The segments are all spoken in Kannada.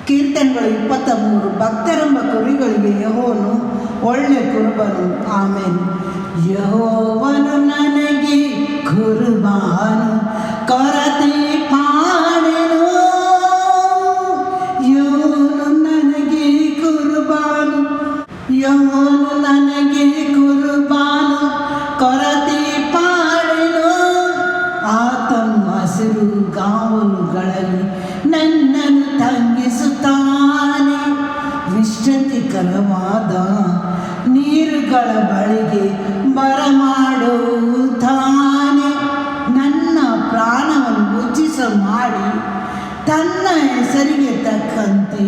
ಕೀರ್ತನೆಗಳು 23. ಭಕ್ತರೆಂಬ ಕುರಿಗಳಿಗೆ ಯೆಹೋವನು ಒಳ್ಳೆ ಕುರುಬನು. ಆಮೇನ್. ಯೆಹೋವನು ನನಗೆ ಕುರುಬಾನು, ಕೊರತೆ ಪಾಡೆನು. ಯೆಹೋವನು ನನಗೆ ಕುರುಬಾನು, ಯೆಹೋವನು ನನಗೆ ಕುರುಬಾನು, ಕೊರತೆ ಪಾಡೆನು. ಆತನು ಹಸಿರು ಗಾವಲುಗಳಲ್ಲಿ ನನ್ನನ್ನು ತಂಗಿಸುತ್ತಾನೆ, ವಿಶ್ರಾಂತಿಕರವಾದ ನೀರುಗಳ ಬಳಿಗೆ ಬರಮಾಡುತ್ತಾನೆ. ನನ್ನ ಪ್ರಾಣವನ್ನು ಉಜ್ಜಿಸ ಮಾಡಿ ತನ್ನ ಹೆಸರಿಗೆ ತಕ್ಕಂತೆ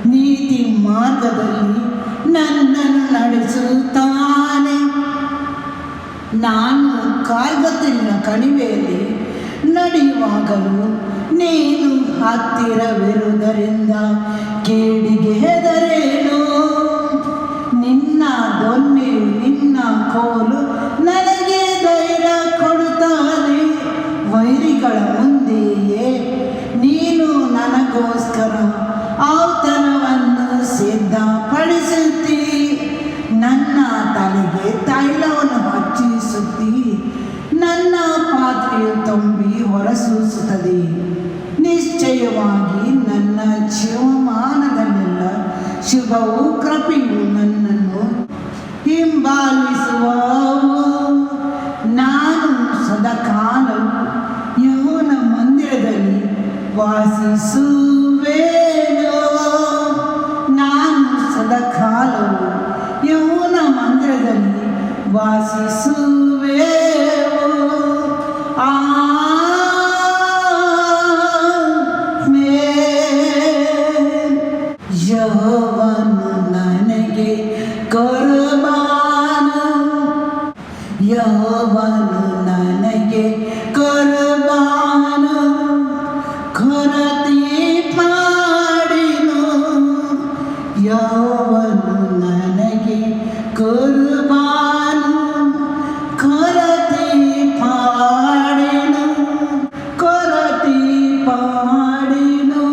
ನೀತಿ ಮಾರ್ಗದಲ್ಲಿ ನನ್ನನ್ನು ನಡೆಸುತ್ತಾನೆ. ನಾನು ಕಾರ್ಗತ್ತಲಿನ ಕಣಿವೆಯಲ್ಲಿ ನಡೆಯುವಾಗಲೂ ನೀನು ಹತ್ತಿರವಿರುವುದರಿಂದ ಕೇಡಿಗೆ ಹೆದರೇನು. ನಿನ್ನ ದೊನ್ನೆಯು ನಿನ್ನ ಕೋಲು ನನಗೆ ಧೈರ್ಯ ಕೊಡುತ್ತಾನೆ. ವೈರಿಗಳ ಮುಂದೆಯೇ ನೀನು ನನಗೋಸ್ಕರ ಔತಣವನ್ನು ಸಿದ್ಧಪಡಿಸುತ್ತೀ. ನನ್ನ ತಲೆಗೆ ತೈಲವನ್ನು ಹಚ್ಚಿಸುತ್ತೀ. ನನ್ನ ಪಾತ್ರೆಯು ತುಂಬಿ ಹೊರಸೂಸುತ್ತದೆ. ನಿಶ್ಚಯವಾಗಿ ನನ್ನ ಜೀವಮಾನದಲ್ಲೆಲ್ಲ ಶುಭವೂ ಕೃಪೆಯು ನನ್ನನ್ನು ಹಿಂಬಾಲಿಸುವವು. ನಾನು ಸದಾಕಾಲವು ಯೆಹೋವನ ಮಂದಿರದಲ್ಲಿ ವಾಸಿಸುವೆನು. ನಾನು ಸದಾಕಾಲವು ಯೆಹೋವನ ಮಂದಿರದಲ್ಲಿ ವಾಸಿಸುವೆನು. ಯೆಹೋವನು ನನಗೆ ಕುರುಬಾನು, ಯೆಹೋವನು ನನಗೆ ಕುರುಬಾನು, ಕೊರತೆ ಪಾಡೆನು. ಯೆಹೋವನು ನನಗೆ ಕುರುಬಾನು, ಕೊರತೆ ಪಾಡೆನು, ಕೊರತೆ ಪಾಡೆನು.